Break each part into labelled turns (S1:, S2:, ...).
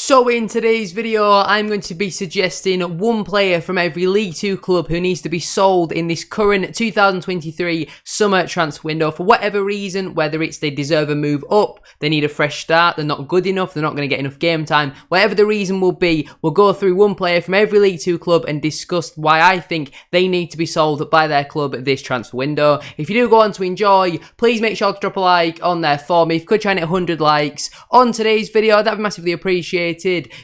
S1: So in today's video, I'm going to be suggesting one player from every League 2 club who needs to be sold in this current 2023 summer transfer window for whatever reason, whether it's they deserve a move up, they need a fresh start, they're not good enough, they're not going to get enough game time, whatever the reason will be, we'll go through one player from every League 2 club and discuss why I think they need to be sold by their club this transfer window. If you do go on to enjoy, please make sure to drop a like on there for me. If you could try and hit 100 likes on today's video, that'd be massively appreciated.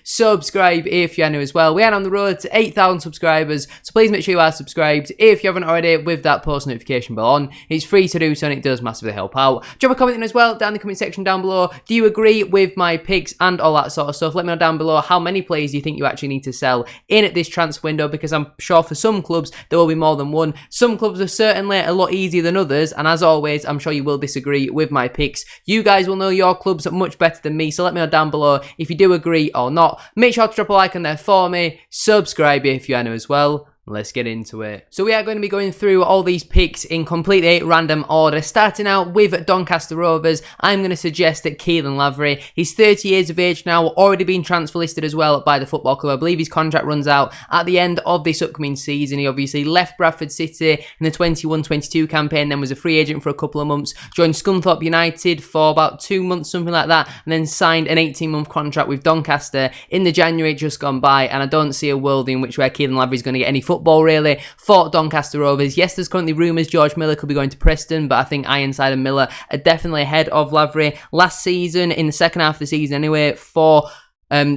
S1: Subscribe if you're new as well. We are on the road to 8,000 subscribers, so please make sure you are subscribed if you haven't already with that post notification bell on. It's free to do so and it does massively help out. Drop a comment in as well down in the comment section down below. Do you agree with my picks and all that sort of stuff? Let me know down below how many players you think you actually need to sell in at this transfer window, because I'm sure for some clubs there will be more than one. Some clubs are certainly a lot easier than others, and as always I'm sure you will disagree with my picks. You guys will know your clubs much better than me, so let me know down below if you do agree or not. Make sure to drop a like on there for me. Subscribe if you are new as well. Let's get into it. So we are going to be going through all these picks in completely random order. Starting out with Doncaster Rovers, I'm going to suggest that Keelan Lavery. He's 30 years of age now, already been transfer listed as well by the football club. I believe his contract runs out at the end of this upcoming season. He obviously left Bradford City in the 21-22 campaign, then was a free agent for a couple of months, joined Scunthorpe United for about 2 months, something like that, and then signed an 18-month contract with Doncaster in the January just gone by, and I don't see a world in which where Keelan Lavery is going to get any football really for Doncaster Rovers. Yes, there's currently rumours George Miller could be going to Preston, but I think Ironside and Miller are definitely ahead of Lavery. Last season, in the second half of the season anyway, for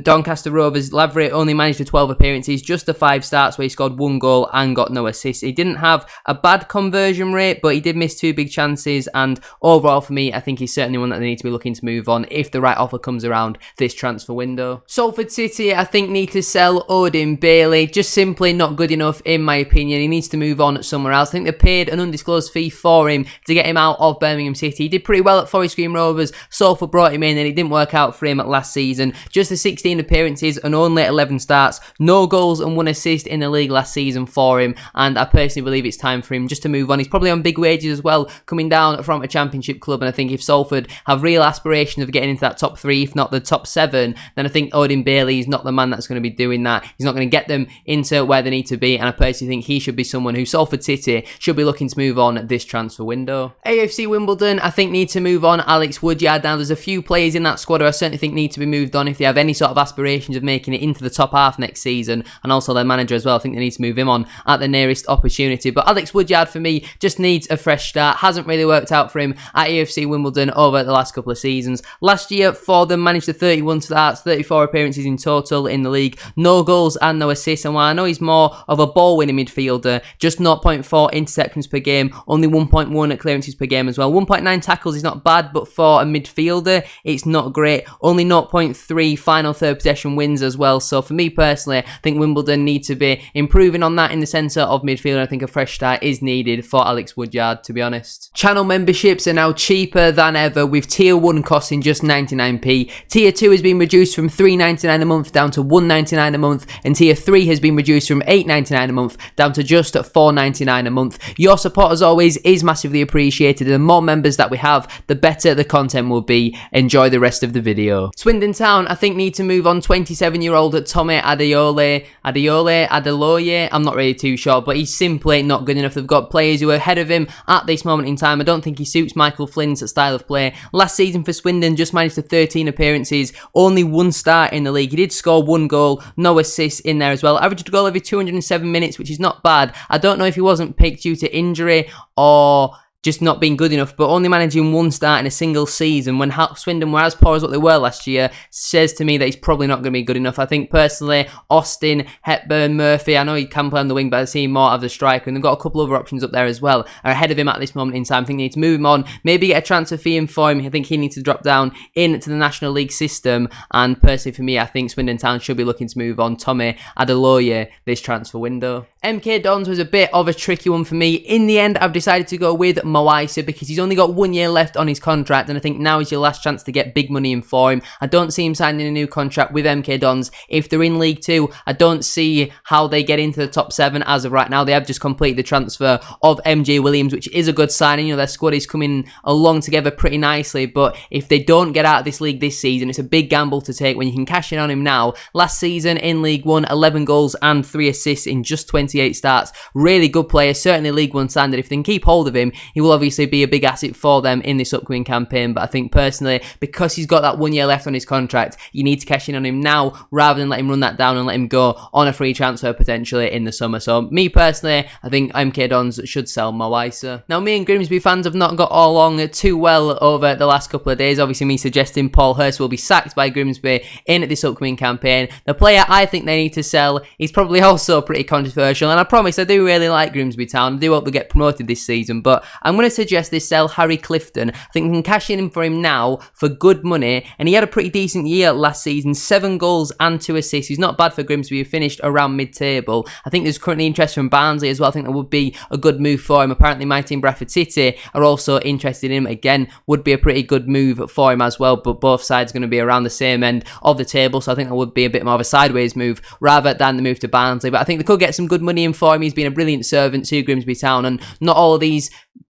S1: Doncaster Rovers, Lavery only managed the 12 appearances, just the 5 starts where he scored 1 goal and got no assists. He didn't have a bad conversion rate, but he did miss 2 big chances, and overall for me, I think he's certainly one that they need to be looking to move on if the right offer comes around this transfer window. Salford City, I think, need to sell Odin Bailey. Just simply not good enough in my opinion. He needs to move on somewhere else. I think they paid an undisclosed fee for him to get him out of Birmingham City. He did pretty well at Forest Green Rovers. Salford brought him in and it didn't work out for him last season. Just a 16 appearances and only 11 starts, no goals and 1 assist in the league last season for him, and I personally believe it's time for him just to move on. He's probably on big wages as well, coming down from a championship club, and I think if Salford have real aspirations of getting into that top 3, if not the top 7, then I think Odin Bailey is not the man that's going to be doing that. He's not going to get them into where they need to be, and I personally think he should be someone who Salford City should be looking to move on this transfer window. AFC Wimbledon, I think, need to move on Alex Woodyard. Now there's a few players in that squad who I certainly think need to be moved on if they have any sort of aspirations of making it into the top half next season, and also their manager as well. I think they need to move him on at the nearest opportunity, but Alex Woodyard for me just needs a fresh start. Hasn't really worked out for him at AFC Wimbledon over the last couple of seasons. Last year for them managed to 31 starts, 34 appearances in total in the league, no goals and no assists, and while I know he's more of a ball winning midfielder, just 0.4 interceptions per game, only 1.1 clearances per game as well. 1.9 tackles is not bad, but for a midfielder it's not great. Only 0.3 final third possession wins as well. So for me personally, I think Wimbledon need to be improving on that in the centre of midfield. I think a fresh start is needed for Alex Woodyard, to be honest. Channel memberships are now cheaper than ever, with tier 1 costing just 99p. Tier 2 has been reduced from $3.99 a month down to $1.99 a month, and tier 3 has been reduced from $8.99 a month down to just $4.99 a month. Your support as always is massively appreciated, and the more members that we have, the better the content will be. Enjoy the rest of the video. Swindon Town, I think, need to move on 27-year-old Tommy Adeloye. I'm not really too sure, but he's simply not good enough. They've got players who are ahead of him at this moment in time. I don't think he suits Michael Flynn's style of play. Last season for Swindon, just managed to 13 appearances, only 1 start in the league. He did score 1 goal, no assists in there as well. Averaged a goal every 207 minutes, which is not bad. I don't know if he wasn't picked due to injury or just not being good enough, but only managing 1 start in a single season when Swindon were as poor as what they were last year says to me that he's probably not going to be good enough. I think personally, Austin, Hepburn, Murphy, I know he can play on the wing, but I see him more of the striker, and they've got a couple other options up there as well, are ahead of him at this moment in time. I think they need to move him on, maybe get a transfer fee in for him. I think he needs to drop down into the National League system, and personally for me, I think Swindon Town should be looking to move on Tommy Adeloye this transfer window. MK Dons was a bit of a tricky one for me. In the end, I've decided to go with Moisa because he's only got 1 year left on his contract, and I think now is your last chance to get big money in for him. I don't see him signing a new contract with MK Dons. If they're in League 2, I don't see how they get into the top 7 as of right now. They have just completed the transfer of MJ Williams, which is a good signing. You know, their squad is coming along together pretty nicely, but if they don't get out of this league this season, it's a big gamble to take when you can cash in on him now. Last season in League 1, 11 goals and 3 assists in just 28 starts. Really good player, certainly League 1 standard. If they can keep hold of him, he will obviously be a big asset for them in this upcoming campaign. But I think personally, because he's got that 1 year left on his contract, you need to cash in on him now rather than let him run that down and let him go on a free transfer potentially in the summer. So me personally, I think MK Dons should sell Moisa. Now, me and Grimsby fans have not got all along too well over the last couple of days. Obviously, me suggesting Paul Hurst will be sacked by Grimsby in this upcoming campaign. The player I think they need to sell is probably also pretty controversial, and I promise I do really like Grimsby Town. I do hope they get promoted this season, but I'm going to suggest they sell Harry Clifton. I think they can cash in for him now for good money, and he had a pretty decent year last season, 7 goals and 2 assists. He's not bad for Grimsby, who finished around mid-table. I think there's currently interest from Barnsley as well. I think that would be a good move for him. Apparently my team Bradford City are also interested in him. Again, would be a pretty good move for him as well, but both sides are going to be around the same end of the table, so I think that would be a bit more of a sideways move rather than the move to Barnsley. But I think they could get some good money in for him. He's been a brilliant servant to Grimsby Town, and not all of these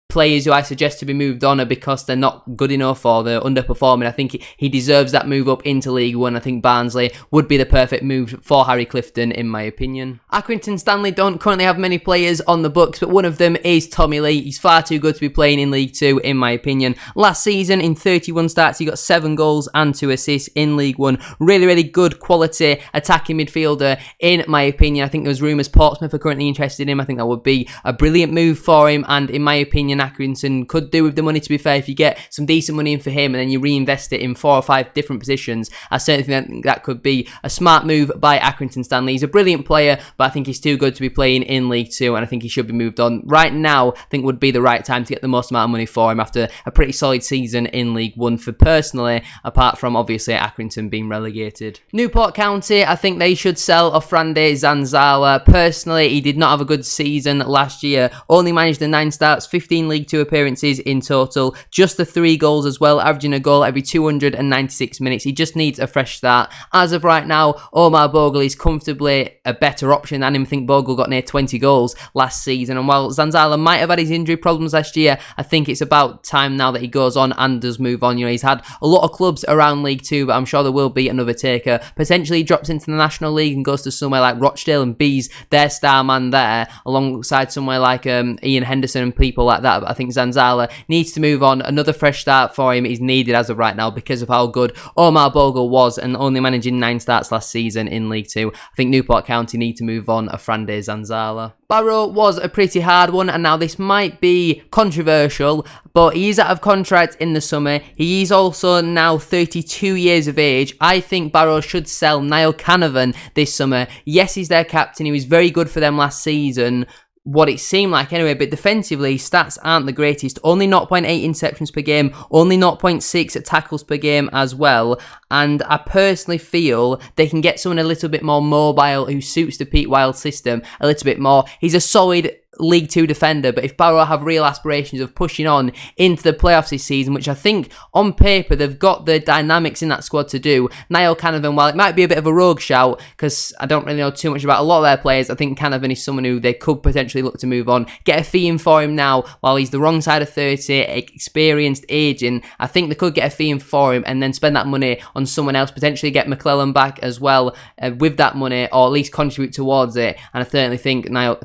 S1: players who I suggest to be moved on are because they're not good enough or they're underperforming. I think he deserves that move up into League 1. I think Barnsley would be the perfect move for Harry Clifton, in my opinion. Accrington Stanley don't currently have many players on the books, but one of them is Tommy Lee. He's far too good to be playing in League 2, in my opinion. Last season, in 31 starts, he got 7 goals and 2 assists in League 1. Really, really good quality attacking midfielder, in my opinion. I think there's rumours Portsmouth are currently interested in him. I think that would be a brilliant move for him, and in my opinion, Accrington could do with the money, to be fair. If you get some decent money in for him and then you reinvest it in 4 or 5 different positions, I certainly think that could be a smart move by Accrington Stanley. He's a brilliant player, but I think he's too good to be playing in League 2, and I think he should be moved on. Right now, I think would be the right time to get the most amount of money for him after a pretty solid season in League 1 for personally, apart from obviously Accrington being relegated. Newport County, I think they should sell Ofrande Zanzala. Personally, he did not have a good season last year. Only managed the 9 starts, 15 League 2 appearances in total, just the 3 goals as well, averaging a goal every 296 minutes. He just needs a fresh start. As of right now, Omar Bogle is comfortably a better option than him. I think Bogle got near 20 goals last season, and while Zanzala might have had his injury problems last year, I think it's about time now that he goes on and does move on. You know, he's had a lot of clubs around League 2, but I'm sure there will be another taker. Potentially he drops into the National League and goes to somewhere like Rochdale and B's their star man there, alongside somewhere like Ian Henderson and people like that. But I think Zanzala needs to move on. Another fresh start for him is needed as of right now because of how good Omar Bogle was, and only managing 9 starts last season in League 2. I think Newport County need to move on Ofrande Zanzala. Barrow was a pretty hard one, and now this might be controversial, but he is out of contract in the summer. He is also now 32 years of age. I think Barrow should sell Niall Canavan this summer. Yes, he's their captain. He was very good for them last season, what it seemed like anyway, but defensively stats aren't the greatest. Only 0.8 interceptions per game, only 0.6 tackles per game as well, and I personally feel they can get someone a little bit more mobile who suits the Pete Wild system a little bit more. He's a solid League 2 defender, but if Barrow have real aspirations of pushing on into the playoffs this season, which I think on paper they've got the dynamics in that squad to do, Niall Canavan, while it might be a bit of a rogue shout because I don't really know too much about a lot of their players, I think Canavan is someone who they could potentially look to move on. Get a fee in for him now while he's the wrong side of 30, experienced, aging. I think they could get a fee in for him and then spend that money on someone else, potentially get McClellan back as well with that money, or at least contribute towards it. And I certainly think Niall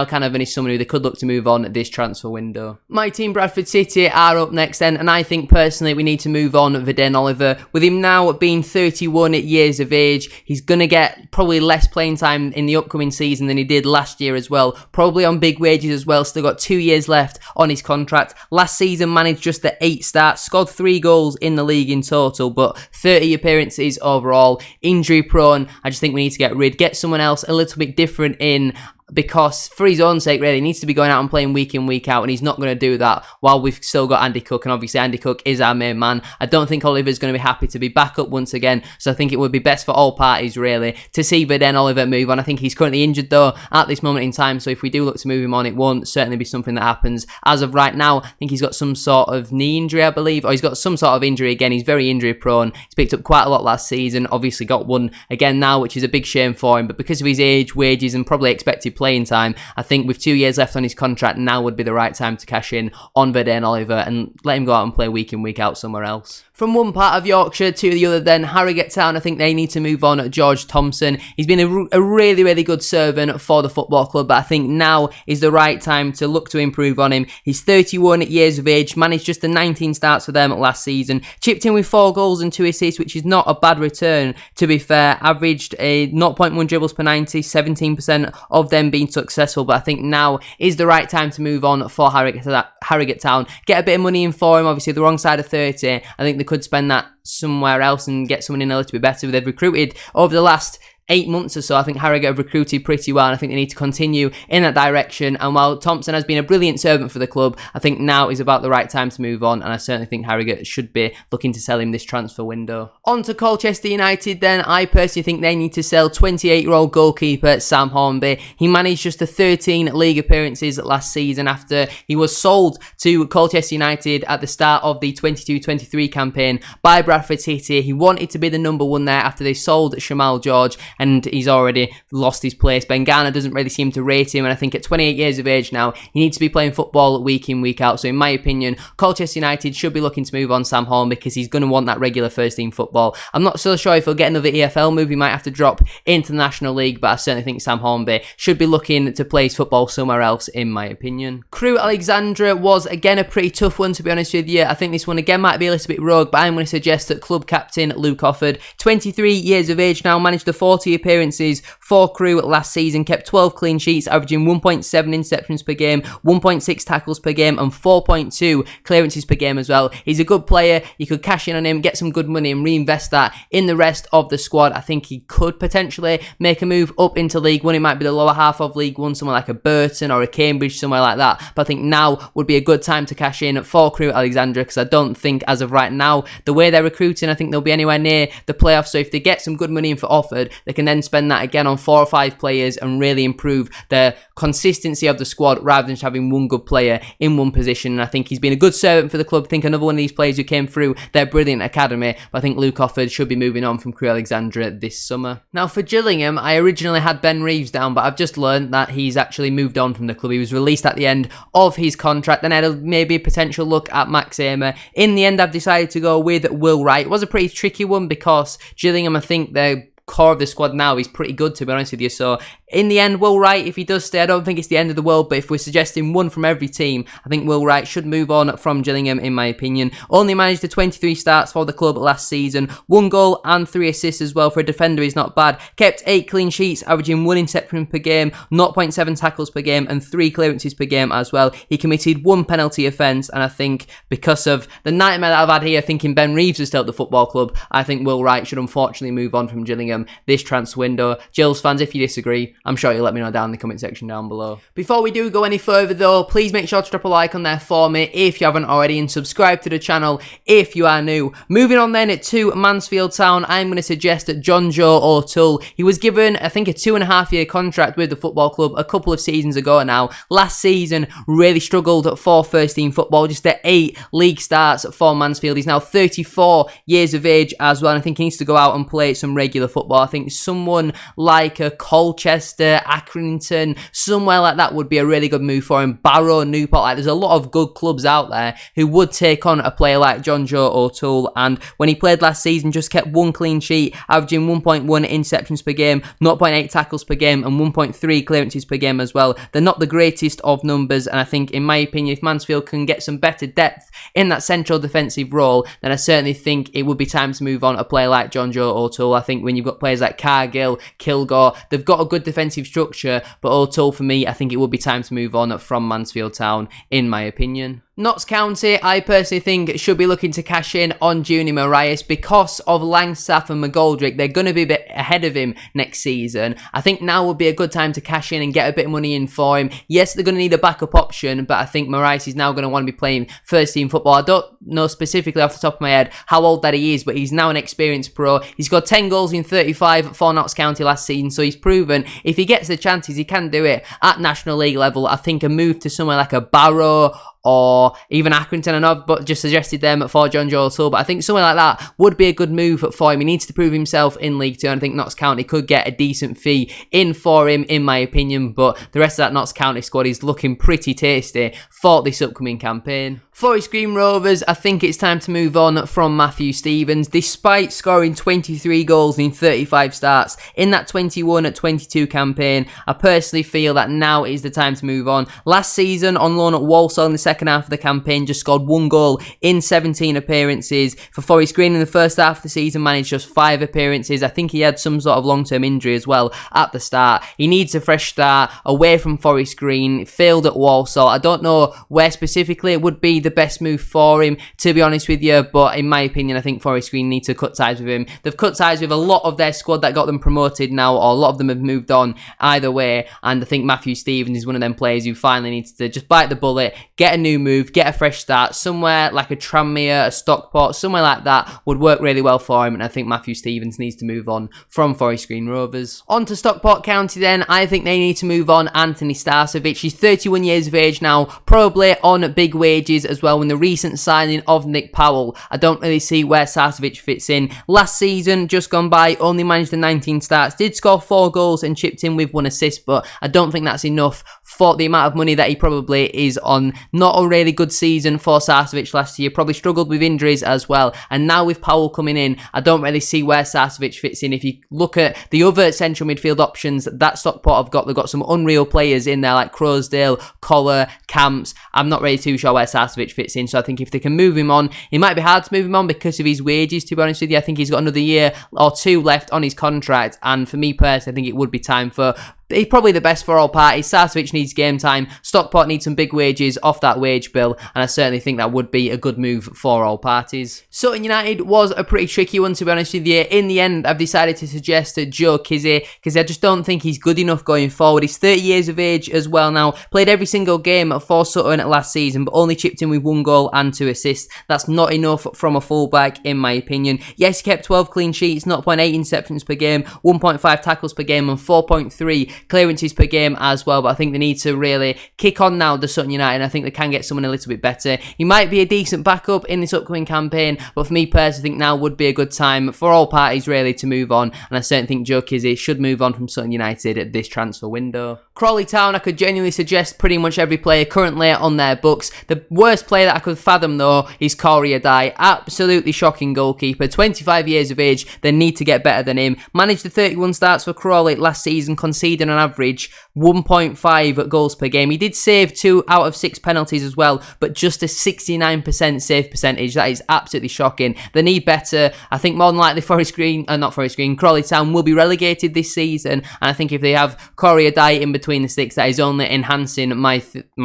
S1: Canavan is someone who they could look to move on this transfer window. My team Bradford City are up next then, and I think personally we need to move on Viden Oliver. With him now being 31 years of age, he's going to get probably less playing time in the upcoming season than he did last year as well, probably on big wages as well. Still got 2 years left on his contract. Last season managed just the 8 starts, scored 3 goals in the league in total, but 30 appearances overall. Injury prone. I just think we need to get someone else a little bit different in. because for his own sake, really, he needs to be going out and playing week in, week out, and he's not going to do that while we've still got Andy Cook, and obviously Andy Cook is our main man. I don't think Oliver's going to be happy to be back up once again, so I think it would be best for all parties, really, to see Verden Oliver move on. I think he's currently injured, though, at this moment in time, so if we do look to move him on, it won't certainly be something that happens. As of right now, I think he's got some sort of knee injury, I believe, or he's got some sort of injury again. He's very injury prone. He's picked up quite a lot last season, obviously got one again now, which is a big shame for him, but because of his age, wages, and probably expected playing time, I think with 2 years left on his contract, now would be the right time to cash in on Verden Oliver and let him go out and play week in, week out somewhere else. From one part of Yorkshire to the other then, Harrogate Town, I think they need to move on George Thompson. He's been a really, really good servant for the football club, but I think now is the right time to look to improve on him. He's 31 years of age, managed just the 19 starts for them last season, chipped in with 4 goals and 2 assists, which is not a bad return, to be fair. Averaged a 0.1 dribbles per 90, 17% of them being successful, but I think now is the right time to move on for Harrogate Town. Get a bit of money in for him, obviously the wrong side of 30. I think they could spend that somewhere else and get someone in a little bit better. They've recruited over the last 8 months or so. I think Harrogate have recruited pretty well, and I think they need to continue in that direction. And while Thompson has been a brilliant servant for the club, I think now is about the right time to move on, and I certainly think Harrogate should be looking to sell him this transfer window. On to Colchester United then. I personally think they need to sell 28-year-old goalkeeper Sam Hornby. He managed just the 13 league appearances last season after he was sold to Colchester United at the start of the 22-23 campaign by Bradford City. He wanted to be the number 1 there after they sold Shamal George, and he's already lost his place. Ben Garner doesn't really seem to rate him, and I think at 28 years of age now, he needs to be playing football week in, week out. So in my opinion, Colchester United should be looking to move on Sam Hornby because he's going to want that regular first team football. I'm not so sure if he'll get another EFL move. He might have to drop into the National League, but I certainly think Sam Hornby should be looking to play his football somewhere else, in my opinion. Crewe Alexandra was again a pretty tough one, to be honest with you. I think this one again might be a little bit rogue, but I'm going to suggest that club captain Luke Offord, 23 years of age now, managed the 40 appearances for Crewe last season, kept 12 clean sheets, averaging 1.7 interceptions per game, 1.6 tackles per game, and 4.2 clearances per game as well. He's a good player. You could cash in on him, get some good money, and reinvest that in the rest of the squad. I think he could potentially make a move up into League One. It might be the lower half of League One, somewhere like a Burton or a Cambridge, somewhere like that. But I think now would be a good time to cash in for Crewe Alexandra, because I don't think, as of right now, the way they're recruiting, I think they'll be anywhere near the playoffs. So if they get some good money in for Offord, they can then spend that again on 4 or 5 players and really improve the consistency of the squad rather than just having one good player in one position. And I think he's been a good servant for the club. I think another one of these players who came through their brilliant academy, but I think Luke Offord should be moving on from Crewe Alexandra this summer. Now for Gillingham, I originally had Ben Reeves down, but I've just learned that he's actually moved on from the club. He was released at the end of his contract, then I had maybe a potential look at Max Amer. In the end, I've decided to go with Will Wright. It was a pretty tricky one because Gillingham, I think they're core of the squad now is pretty good, to be honest with you. So in the end, Will Wright, if he does stay, I don't think it's the end of the world, but if we're suggesting one from every team, I think Will Wright should move on from Gillingham, in my opinion. Only managed the 23 starts for the club last season, 1 goal and 3 assists as well. For a defender, he's not bad. Kept 8 clean sheets, averaging 1 interception per game, 0.7 tackles per game, and 3 clearances per game as well. He committed 1 penalty offence, and I think because of the nightmare that I've had here, thinking Ben Reeves is still at the football club, I think Will Wright should unfortunately move on from Gillingham this transfer window. Gills fans, if you disagree, I'm sure you'll let me know down in the comment section down below. Before we do go any further though, please make sure to drop a like on there for me if you haven't already, and subscribe to the channel if you are new. Moving on then to Mansfield Town, I'm going to suggest that John Joe O'Toole. He was given, I think, a 2.5-year contract with the football club a couple of seasons ago now. Last season, really struggled for first team football, just at 8 league starts for Mansfield. He's now 34 years of age as well, and I think he needs to go out and play some regular football. I think someone like a Colchester, Accrington, somewhere like that would be a really good move for him. Barrow, Newport, like there's a lot of good clubs out there who would take on a player like John Joe O'Toole, and when he played last season, just kept 1 clean sheet, averaging 1.1 interceptions per game, 0.8 tackles per game, and 1.3 clearances per game as well. They're not the greatest of numbers, and I think, in my opinion, if Mansfield can get some better depth in that central defensive role, then I certainly think it would be time to move on a player like John Joe O'Toole. I think when you've got players like Cargill, Kilgore, they've got a good defensive structure, but O'Toole, for me, I think it would be time to move on from Mansfield Town, in my opinion. Notts County, I personally think, should be looking to cash in on Junior Marias because of Langstaff and McGoldrick. They're going to be a bit ahead of him next season. I think now would be a good time to cash in and get a bit of money in for him. Yes, they're going to need a backup option, but I think Marias is now going to want to be playing first team football. I don't know specifically off the top of my head how old that he is, but he's now an experienced pro. He's got 10 goals in 35 for Notts County last season, so he's proven if he gets the chances, he can do it at National League level. I think a move to somewhere like a Barrow or even Accrington, I know, but just suggested them for John Joel Tull, but I think something like that would be a good move for him. He needs to prove himself in League 2, and I think Notts County could get a decent fee in for him, in my opinion, but the rest of that Notts County squad is looking pretty tasty for this upcoming campaign. Forest Green Rovers, I think it's time to move on from Matthew Stevens. Despite scoring 23 goals in 35 starts in that 21-22 campaign, I personally feel that now is the time to move on. Last season, on loan at Walsall in the second half of the campaign, just scored 1 goal in 17 appearances. For Forest Green in the first half of the season, managed just 5 appearances. I think he had some sort of long-term injury as well at the start. He needs a fresh start away from Forest Green. Failed at Walsall. I don't know where specifically it would be the best move for him, to be honest with you, but in my opinion, I think Forest Green need to cut ties with him. They've cut ties with a lot of their squad that got them promoted now, or a lot of them have moved on either way, and I think Matthew Stevens is one of them players who finally needs to just bite the bullet, get a new move, get a fresh start, somewhere like a Tranmere, a Stockport, somewhere like that would work really well for him, and I think Matthew Stevens needs to move on from Forest Green Rovers. On to Stockport County then, I think they need to move on Anthony Starcevic. He's 31 years of age now, probably on big wages as well. When the recent signing of Nick Powell, I don't really see where Starcevic fits in. Last season, just gone by, only managed the 19 starts, did score 4 goals and chipped in with 1 assist, but I don't think that's enough for the amount of money that he probably is on. Not a really good season for Starcevic last year, probably struggled with injuries as well, and now with Powell coming in, I don't really see where Starcevic fits in. If you look at the other central midfield options that Stockport have got, they've got some unreal players in there like Crowsdale, Collar, Camps. I'm not really too sure where Starcevic fits in, so I think if they can move him on, it might be hard to move him on because of his wages, to be honest with you. I think he's got another year or 2 left on his contract, and for me personally, I think it would be time for he's probably the best for all parties. Starcevic needs game time. Stockport needs some big wages off that wage bill, and I certainly think that would be a good move for all parties. Sutton United was a pretty tricky one, to be honest with you. In the end, I've decided to suggest Joe Kizzy because I just don't think he's good enough going forward. He's 30 years of age as well now. Played every single game for Sutton last season, but only chipped in with 1 goal and 2 assists. That's not enough from a fullback, in my opinion. Yes, he kept 12 clean sheets, 0.8 interceptions per game, 1.5 tackles per game, and 4.3 clearances per game as well, but I think they need to really kick on now, the Sutton United, and I think they can get someone a little bit better. He might be a decent backup in this upcoming campaign, but for me personally, I think now would be a good time for all parties really to move on, and I certainly think Joe Kizzy should move on from Sutton United at this transfer window. Crawley Town, I could genuinely suggest pretty much every player currently on their books. The worst player that I could fathom though is Corey Adai. Absolutely shocking goalkeeper, 25 years of age. They need to get better than him. Managed the 31 starts for Crawley last season, conceding on average 1.5 goals per game. He did save 2 out of 6 penalties as well, but just a 69% save percentage. That is absolutely shocking. They need better. I think more than likely Crawley Town will be relegated this season, and I think if they have Corey Adai in between the sticks, that is only enhancing my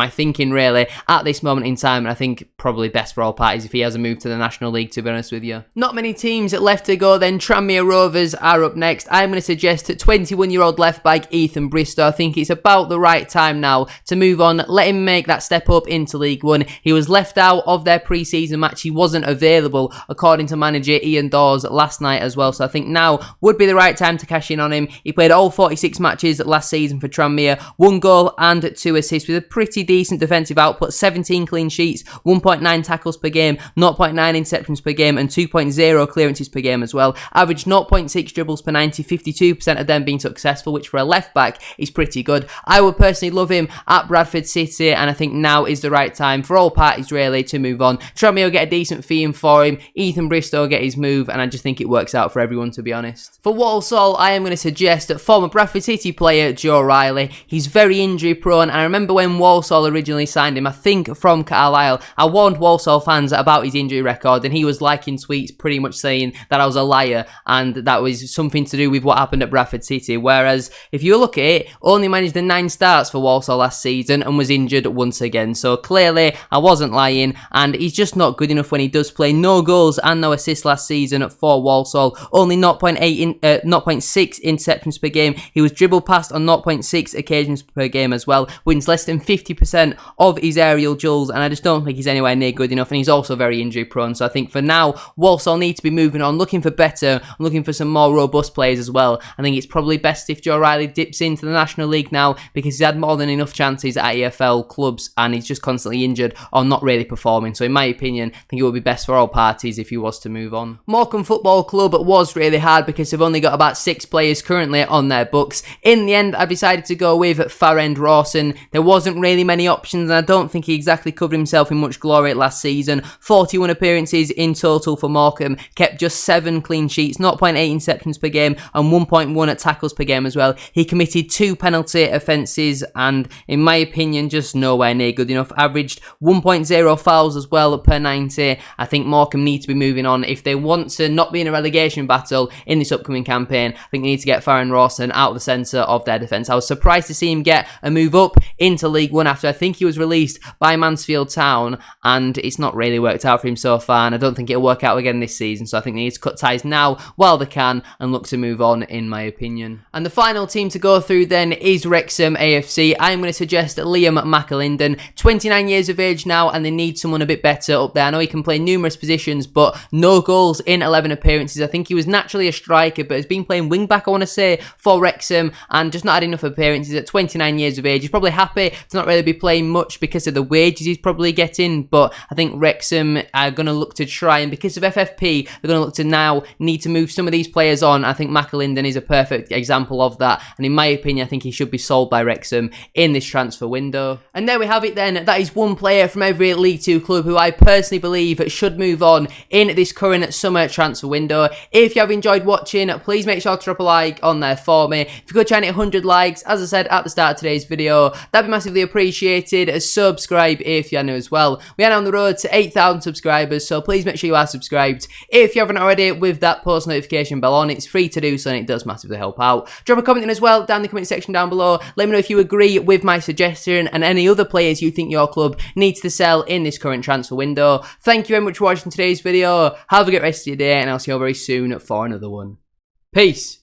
S1: thinking really at this moment in time, and I think probably best for all parties if he has a move to the National League, to be honest with you. Not many teams left to go then. Tranmere Rovers are up next. I'm going to suggest 21-year-old left back Ethan Bristow. I think it's about the right time now to move on, let him make that step up into League 1. He was left out of their pre-season match. He wasn't available according to manager Ian Dawes last night as well, so I think now would be the right time to cash in on him. He played all 46 matches last season for Tranmere, 1 goal and 2 assists with a pretty decent defensive output, 17 clean sheets, 1.9 tackles per game, 0.9 interceptions per game, and 2.0 clearances per game as well. Averaged 0.6 dribbles per 90, 52% of them being successful, which for a left back is pretty good. I would personally love him at Bradford City, and I think now is the right time for all parties really to move on. Tranmere will get a decent fee in for him, Ethan Bristow will get his move, and I just think it works out for everyone, to be honest. For Walsall, I am going to suggest former Bradford City player Joe Riley. He's very injury prone, and I remember when Walsall originally signed him, I think from Carlisle, I warned Walsall fans about his injury record, and he was liking tweets pretty much saying that I was a liar, and that was something to do with what happened at Bradford City. Whereas if you look look at it, only managed the 9 starts for Walsall last season and was injured once again. So clearly, I wasn't lying, and he's just not good enough when he does play. No goals and no assists last season for Walsall. Only 0.6 interceptions per game. He was dribbled past on 0.6 occasions per game as well. Wins less than 50% of his aerial duels, and I just don't think he's anywhere near good enough, and he's also very injury prone. So I think for now, Walsall need to be moving on, looking for better, looking for some more robust players as well. I think it's probably best if Joe Riley dips into the National League now, because he's had more than enough chances at EFL clubs and he's just constantly injured or not really performing. So in my opinion, I think it would be best for all parties if he was to move on. Morecambe Football Club was really hard because they've only got about 6 players currently on their books. In the end, I decided to go with Farend Rawson. There wasn't really many options, and I don't think he exactly covered himself in much glory last season. 41 appearances in total for Morecambe, kept just 7 clean sheets, 0.8 interceptions per game and 1.1 at tackles per game as well. He committed 2 penalty offences and in my opinion just nowhere near good enough. Averaged 1.0 fouls as well per 90. I think Morecambe need to be moving on if they want to not be in a relegation battle in this upcoming campaign. I think they need to get Farend Rawson out of the centre of their defence. I was surprised to see him get a move up into League One after I think he was released by Mansfield Town, and it's not really worked out for him so far, and I don't think it'll work out again this season. So I think they need to cut ties now while they can and look to move on, in my opinion. And the final team to go through then is Wrexham AFC. I'm going to suggest Liam McAlinden, 29 years of age now, and they need someone a bit better up there. I know he can play numerous positions, but no goals in 11 appearances. I think he was naturally a striker, but has been playing wing back, I want to say, for Wrexham, and just not had enough appearances at 29 years of age. He's probably happy to not really be playing much because of the wages he's probably getting, but I think Wrexham are going to look to try, and because of FFP, they're going to look to now need to move some of these players on. I think McAlinden is a perfect example of that, and in my opinion, I think he should be sold by Wrexham in this transfer window. And there we have it then. That is one player from every League 2 club who I personally believe should move on in this current summer transfer window. If you have enjoyed watching, please make sure to drop a like on there for me. If you could try and hit 100 likes, as I said at the start of today's video, that'd be massively appreciated. Subscribe if you're new as well. We are now on the road to 8,000 subscribers, so please make sure you are subscribed. If you haven't already, with that post notification bell on, it's free to do so and it does massively help out. Drop a comment in as well down in the comment section down below. Let me know if you agree with my suggestion and any other players you think your club needs to sell in this current transfer window. Thank you very much for watching today's video. Have a good rest of your day, and I'll see you all very soon for another one. Peace.